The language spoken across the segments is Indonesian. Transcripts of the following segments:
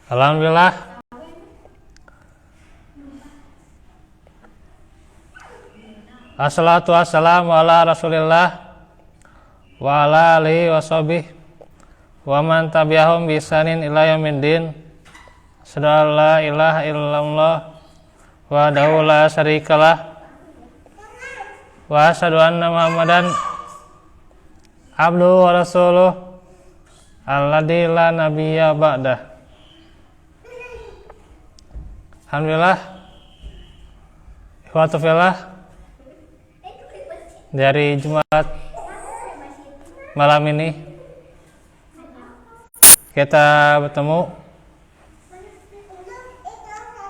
Alhamdulillah. Assalatu wassalamu ala Rasulillah wa ala alihi wa sahbihi wa man tabi'ahum bi ihsanin ila yaumiddin. Asyhadu an la ilaha illallah wahdahu la syarikalah wa asyhadu anna Muhammadan abduhu wa rasuluh alladzi la nabiyya ba'dah. Alhamdulillah, ikhwatu fillah, dari Jumat malam ini kita bertemu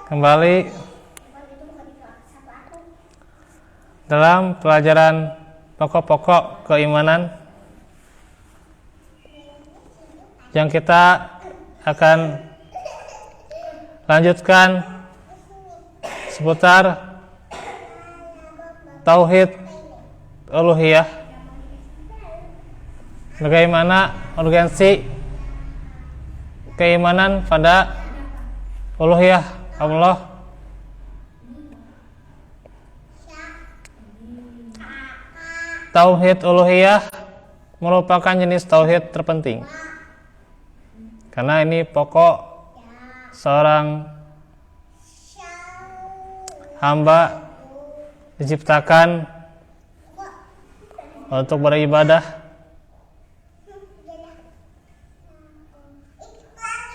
kembali dalam pelajaran pokok-pokok keimanan yang kita akan lanjutkan seputar tauhid uluhiyah. Bagaimana urgensi keimanan pada uluhiyah Allah. Tauhid uluhiyah merupakan jenis tauhid terpenting, karena ini pokok seorang hamba diciptakan untuk beribadah.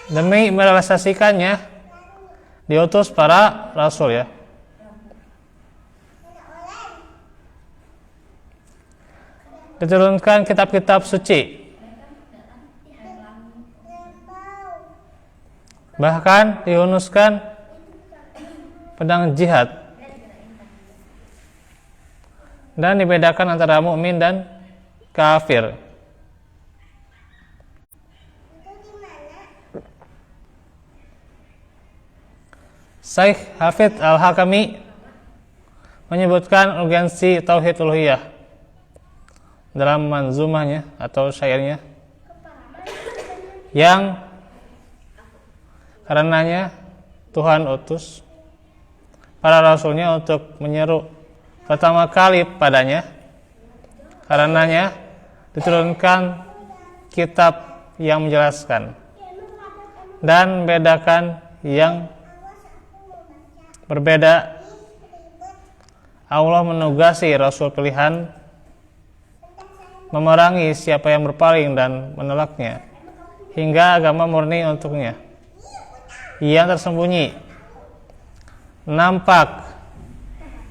Demi merealisasikannya diutus para rasul, ya. Diturunkan kitab-kitab suci. Bahkan dihunuskan pedang jihad, dan dibedakan antara mukmin dan kafir. Syekh Hafidz Al-Hakami menyebutkan urgensi tauhid uluhiyah dalam manzumahnya atau syairnya, yang karenanya Tuhan utus para rasulnya untuk menyeru pertama kali padanya. Karenanya diturunkan kitab yang menjelaskan dan membedakan yang berbeda. Allah menugasi rasul pilihan memerangi siapa yang berpaling dan menolaknya, hingga agama murni untuknya. Yang tersembunyi, nampak,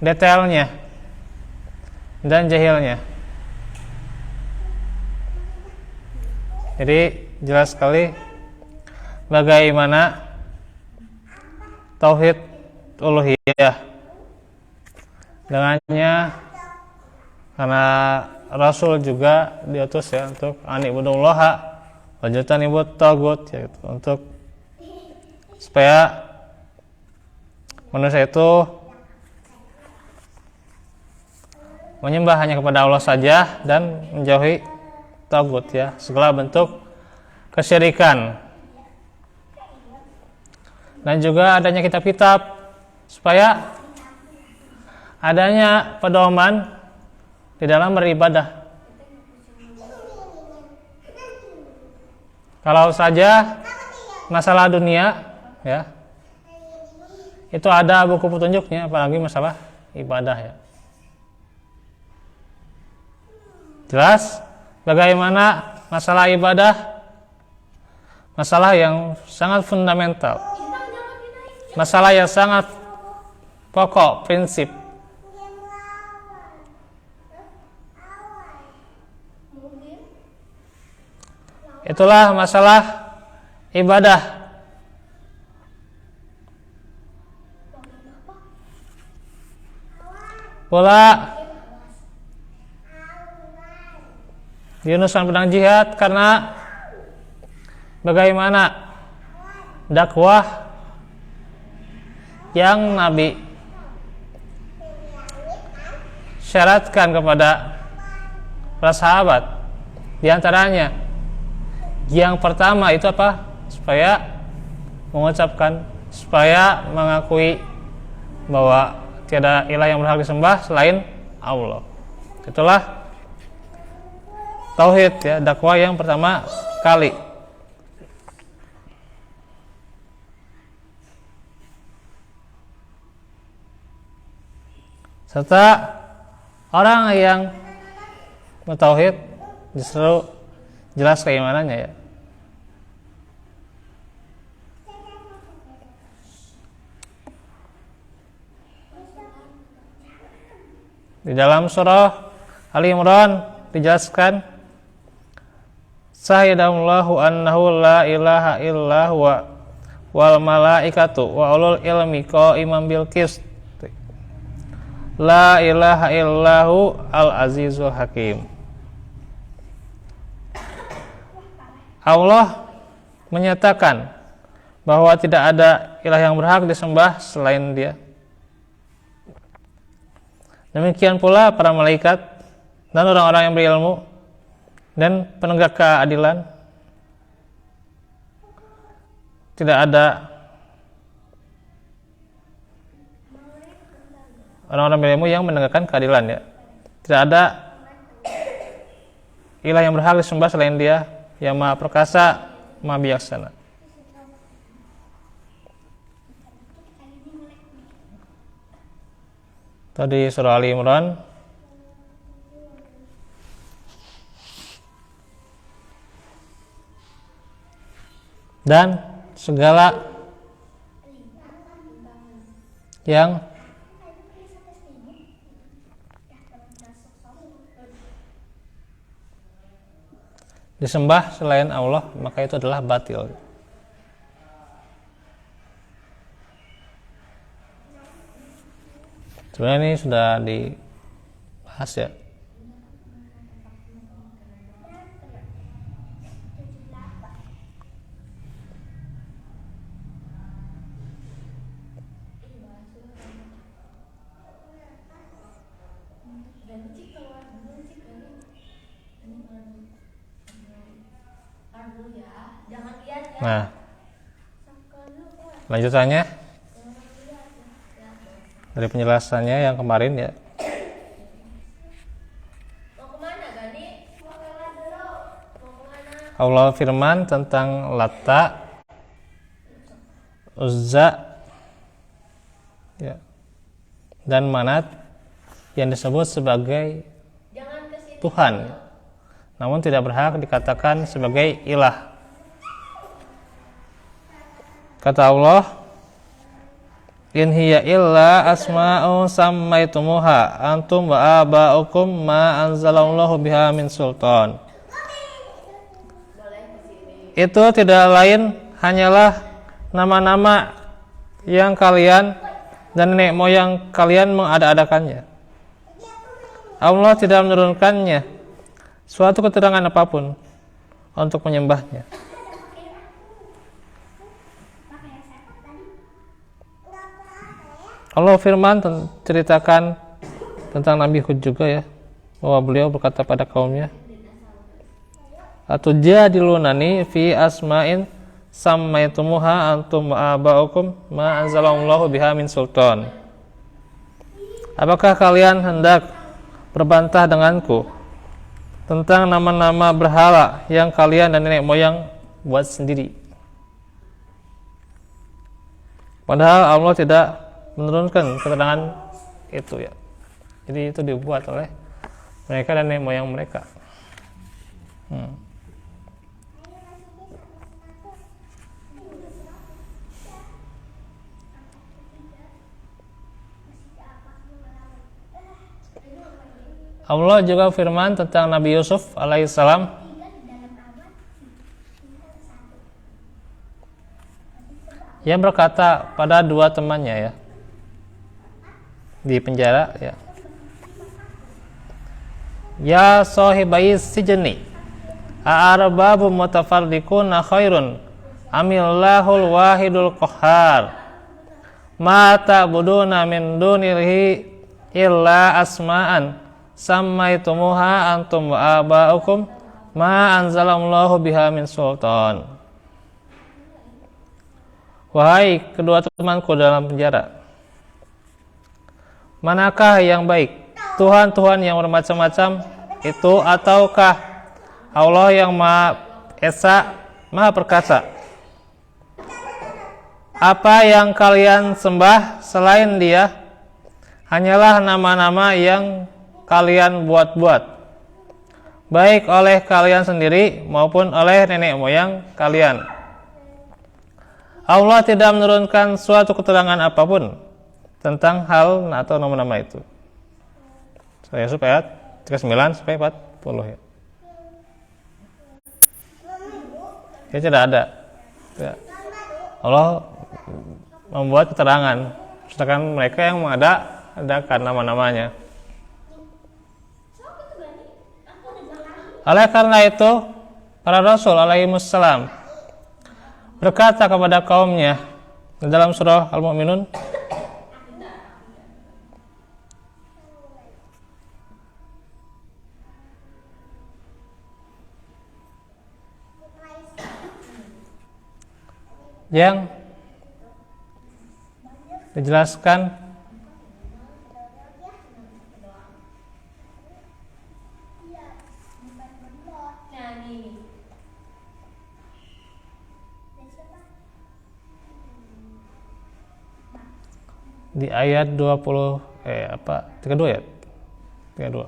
detailnya, dan jahilnya. Jadi jelas sekali bagaimana tauhid uluhiyah. Dengannya, karena Rasul juga diutus, ya, untuk anibudullaha wajtanibut tagut, yaitu untuk supaya manusia itu menyembah hanya kepada Allah saja dan menjauhi tagut, ya, segala bentuk kesyirikan. Dan juga adanya kitab-kitab supaya adanya pedoman di dalam beribadah. Kalau saja masalah dunia, ya, itu ada buku petunjuknya, apalagi masalah ibadah, ya. Jelas bagaimana masalah ibadah, masalah yang sangat fundamental, masalah yang sangat pokok, prinsip. Itulah masalah ibadah. Pula diunuskan pedang jihad karena bagaimana dakwah yang Nabi syaratkan kepada para sahabat. Di antaranya yang pertama itu apa? Supaya mengucapkan supaya mengakui bahwa tiada ilah yang berhak disembah selain Allah. Itulah tauhid ya, dakwah yang pertama kali. Serta orang yang bertauhid justru jelas keimanannya ya. Di dalam surah Ali Imran dijelaskan Syahidallahu annahu la ilaha illa huwa wal malaikatu wa ulul ilmi qa'iman bil qist. La ilaha illahu al-azizul hakim. Allah menyatakan bahwa tidak ada ilah yang berhak disembah selain Dia. Demikian pula para malaikat dan orang-orang yang berilmu dan penegak keadilan. Tidak ada orang-orang berilmu yang menegakkan keadilan ya. Tidak ada ilah yang berhak disembah selain Dia yang Maha Perkasa, Maha Bijaksana. Tadi surah Ali Imran. Dan segala yang disembah selain Allah maka itu adalah batil. Sebenarnya ini sudah dibahas ya. Nah, lanjutannya dari penjelasannya yang kemarin ya. Allah firman tentang Lata, Uzza ya, dan Manat yang disebut sebagai Tuhan, namun tidak berhak dikatakan sebagai ilah. Kata Allah, in hiya illa asma'un sammaitumuha antum wa aba'ukum ma anzalallahu biha min sultan. Itu tidak lain hanyalah nama-nama yang kalian dan nenek moyang kalian mengada-adakannya. Allah tidak menurunkannya suatu keterangan apapun untuk menyembahnya. Allah firman ceritakan tentang Nabi Hud juga ya, bahwa beliau berkata pada kaumnya, atujadilunani fi asma'in sammaitumuha antum wa aba'ukum ma anzalallahu biha min sultan. Apakah kalian hendak berbantah denganku tentang nama-nama berhala yang kalian dan nenek moyang buat sendiri? Padahal Allah tidak menurunkan keterangan itu ya. Jadi itu dibuat oleh mereka dan nenek moyang mereka. Allah juga firman tentang Nabi Yusuf alaihissalam, yang berkata pada dua temannya ya di penjara ya, ya sahibai sijni a'arbabu mutafarriquna khairun amillahul wahidul qahhar ma ta'buduna min dunihi illa asma'an sammaitumuha antum wa aba'ukum ma anzalallahu biha min sultan Wahai kedua temanku dalam penjara, manakah yang baik? Tuhan-Tuhan yang bermacam-macam itu ataukah Allah yang Maha Esa, Maha Perkasa? Apa yang kalian sembah selain Dia hanyalah nama-nama yang kalian buat-buat, baik oleh kalian sendiri maupun oleh nenek moyang kalian. Allah tidak menurunkan suatu keterangan apapun tentang hal atau nama-nama itu. Surah Yusuf ayat 39 sampai 40 ya. Ini tidak ada. Ya. Allah membuat keterangan, sedangkan mereka yang mengadakan nama-namanya. Oleh karena itu, para Rasul alaihimussalam berkata kepada kaumnya dalam surah Al-Mu'minun, yang dijelaskan di ayat 32 ya? 32.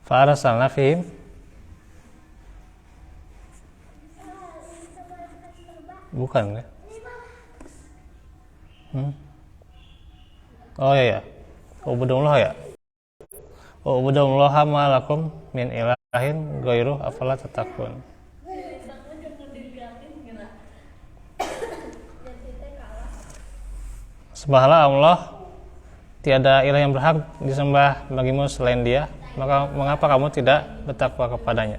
Fa'arsalna fihim bukan ya? Oh ya. Ubudullah ya. Ubudullah ma lakum min ilahin ghairu afala tatakun. Sembahlah Allah, tiada ilah yang berhak disembah bagimu selain Dia, maka mengapa kamu tidak bertakwa kepadanya?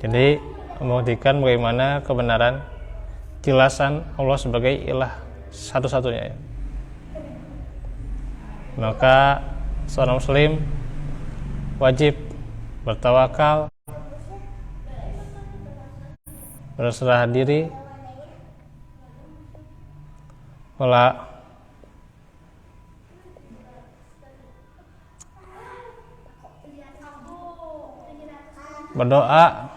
Jadi membuktikan bagaimana kebenaran jelasan Allah sebagai ilah satu-satunya ya. Maka seorang muslim wajib bertawakal, berserah diri, berdoa,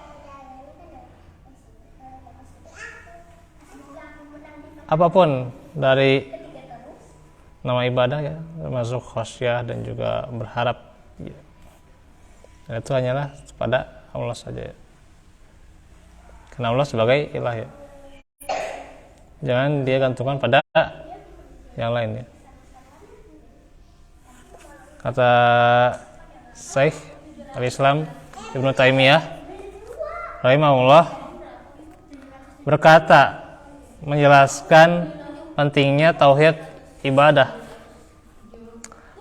apapun dari nama ibadah ya, termasuk khosyah dan juga berharap ya. Dan itu hanyalah kepada Allah saja ya. Karena Allah sebagai ilah ya. Jangan dia gantungkan pada yang lain ya. Kata Syekh Al-Islam Ibnu Taimiyah rahimahullah berkata, menjelaskan pentingnya tauhid ibadah.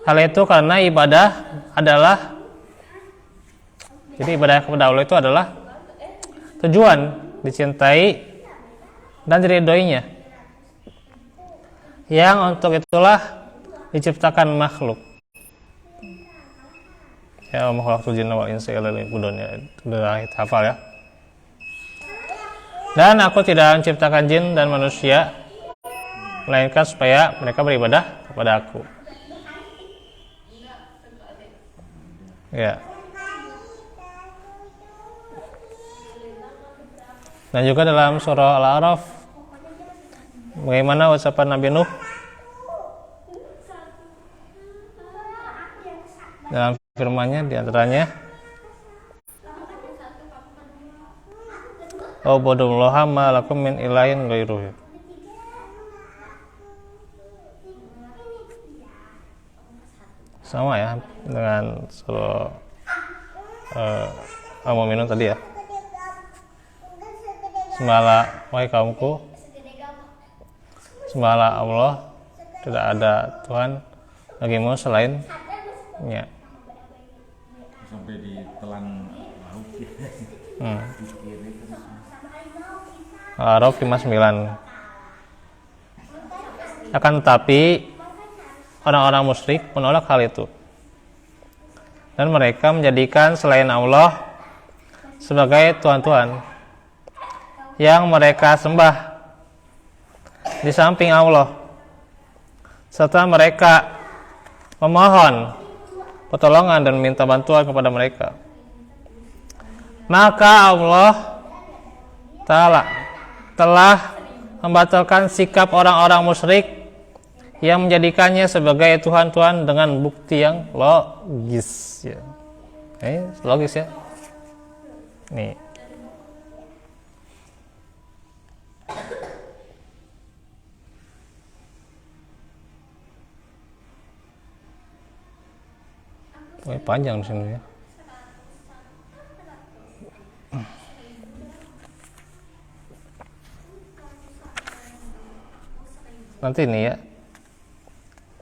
Hal itu karena ibadah adalah, jadi ibadah kepada Allah itu adalah tujuan dicintai dan diridhoinya, yang untuk itulah diciptakan makhluk. Ya, makhlukul jinna wal insa illa liya'budun ya, udah hafal ya. Dan aku tidak menciptakan jin dan manusia melainkan supaya mereka beribadah kepada aku. Ya. Dan juga dalam surah Al-A'raf, bagaimana ucapan Nabi Nuh dalam firman-Nya, diantaranya Ubudullaha ma lakum min ilahin ghairuhu. Sama ya dengan surah Al-Mu'minun tadi ya. Sembahlah wahai kaumku, sembahlah Allah, tidak ada Tuhan bagimu selainnya. Sampai ditelan lauk ya. Al-A'raf 59. Akan tetapi orang-orang musyrik menolak hal itu, dan mereka menjadikan selain Allah sebagai tuhan-tuhan yang mereka sembah di samping Allah, serta mereka memohon pertolongan dan minta bantuan kepada mereka. Maka Allah Ta'ala telah membatalkan sikap orang-orang musyrik yang menjadikannya sebagai tuhan-tuhan dengan bukti yang logis ya. Logis ya. Nih. Panjang di sini ya. Nanti ini ya,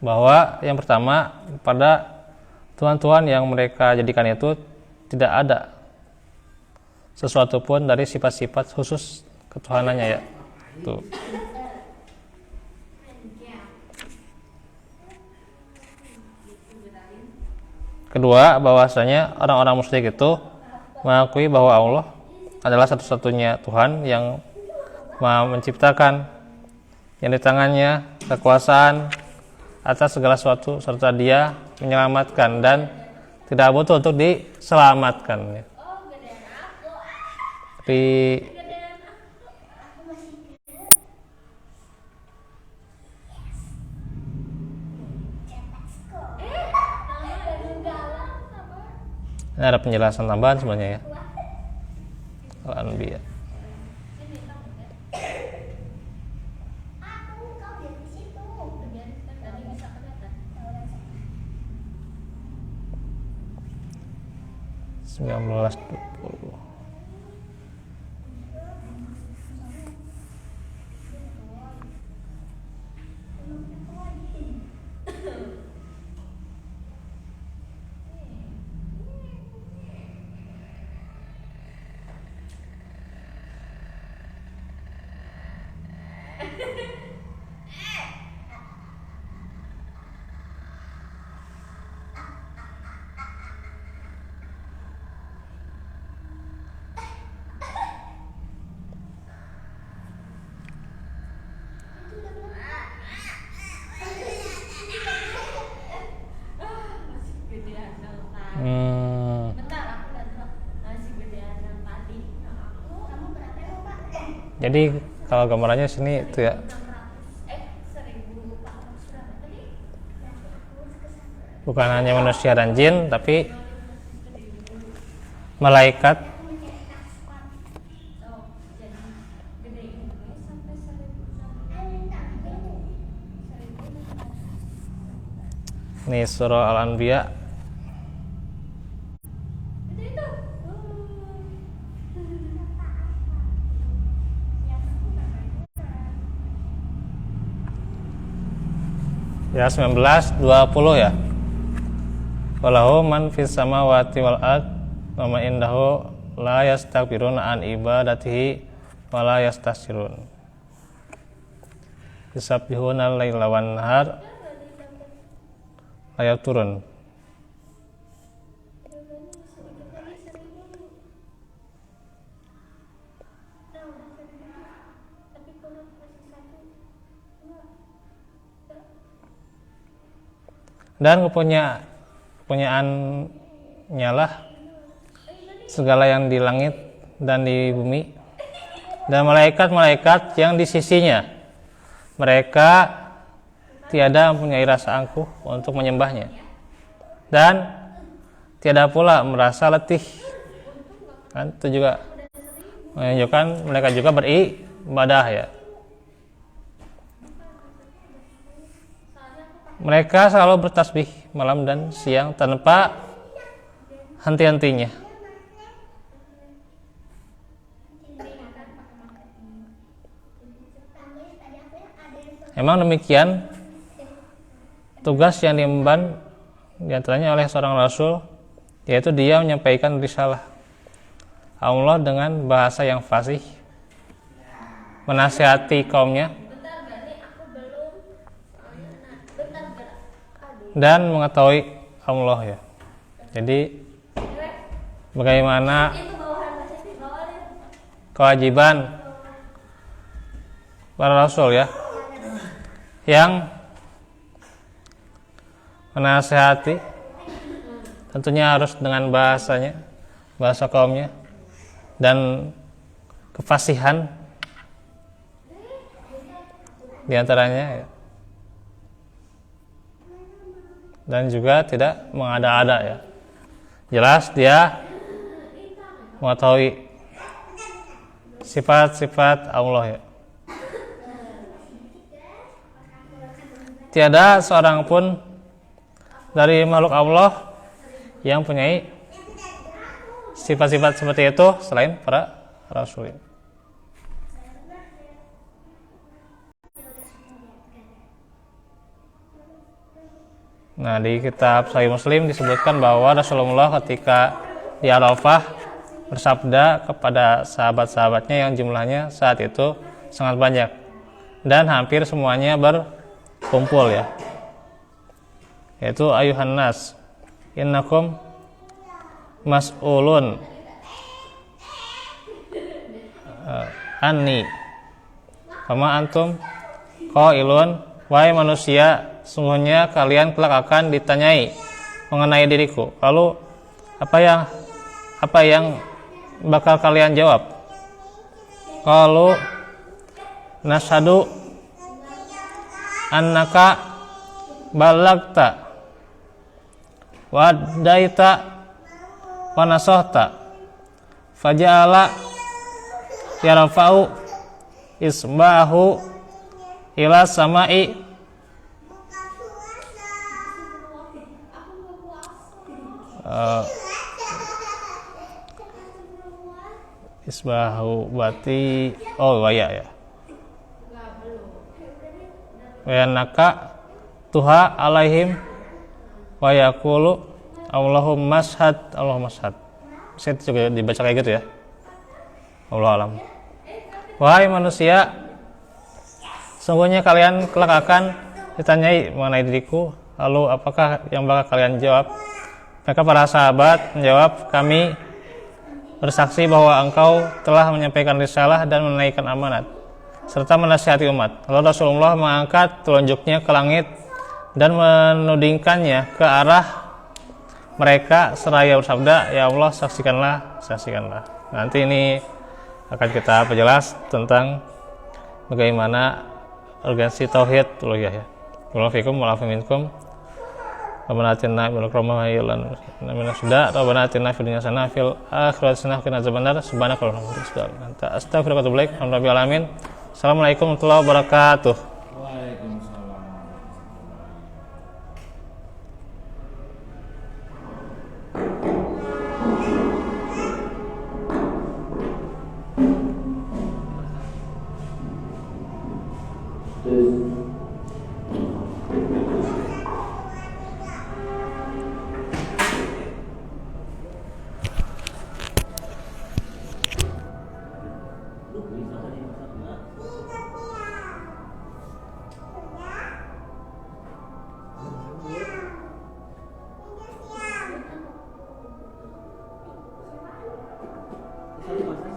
bahwa yang pertama pada tuhan-tuhan yang mereka jadikan itu tidak ada sesuatu pun dari sifat-sifat khusus ketuhanannya ya. Tuh. Kedua, bahwasanya orang-orang musyrik itu mengakui bahwa Allah adalah satu-satunya Tuhan yang Maha menciptakan, yang di tangannya kekuasaan atas segala sesuatu, serta Dia menyelamatkan dan tidak butuh untuk diselamatkan. Tapi ini ada penjelasan tambahan sebenarnya ya. Al-Anbiya. Belas 20. Jadi kalau gambarannya sini itu ya, bukan hanya manusia dan jin, tapi malaikat, ini surah Al-Anbiya ya 19-20 ya. Walahu man fis samawati wal ard wa ma indahu la yastakbiruna an ibadatihi wa la yastasirun. Yusabbihuna al-laila wan nahar ayat turun. Dan kepunyaannya lah segala yang di langit dan di bumi, dan malaikat-malaikat yang di sisinya. Mereka tiada mempunyai rasa angkuh untuk menyembahnya, dan tiada pula merasa letih. Kan itu juga menunjukkan mereka juga beribadah ya. Mereka selalu bertasbih malam dan siang tanpa henti-hentinya. Emang demikian tugas yang diemban diantaranya oleh seorang rasul, yaitu dia menyampaikan risalah Allah dengan bahasa yang fasih, menasihati kaumnya, dan mengetahui Allah ya. Jadi bagaimana kewajiban para rasul ya yang menasihati, tentunya harus dengan bahasanya, bahasa kaumnya, dan kefasihan diantaranya ya. Dan juga tidak mengada-ada ya. Jelas dia mengetahui sifat-sifat Allah ya. Tiada seorang pun dari makhluk Allah yang punya sifat-sifat seperti itu selain para rasul. Nah, di kitab Sahih Muslim disebutkan bahwa Rasulullah ketika di Arafah bersabda kepada sahabat-sahabatnya yang jumlahnya saat itu sangat banyak dan hampir semuanya berkumpul ya. Yaitu ayuhan nas innakum mas'ulun anni fama antum qailun, wahai manusia, sungguhnya kalian kelak akan ditanyai mengenai diriku. Lalu apa yang bakal kalian jawab? Qalu nashhadu annaka balagta wa daita wa nasahta faja'ala yarfa'u isbahu ila sama'i isbahu bati ya wa naka tuha alaihim wa yaqulu Allahumma shhad. Saya juga dibaca kayak gitu ya. Allah alam. Wahai manusia, sungguhnya kalian kelak akan ditanyai mengenai diriku. Lalu apakah yang bakal kalian jawab? Maka para sahabat menjawab, kami bersaksi bahwa engkau telah menyampaikan risalah dan menaikkan amanat serta menasihati umat. Lalu Rasulullah mengangkat telunjuknya ke langit dan menudingkannya ke arah mereka seraya bersabda, ya Allah, saksikanlah. Nanti ini akan kita perjelas tentang bagaimana urgensi tauhid uluhiyah ya. Wallahu fikum wa lafu minkum. Rabbana atina bil rahmah lan min suda. Rabbana atina fid dunya hasanah fil akhirati hasanah wa qina adzabannar. Subhanakallahumma wa bihamdika astaghfiruka wa atubu ilaik. Rabbil alamin. Assalamualaikum warahmatullahi wabarakatuh. Tadi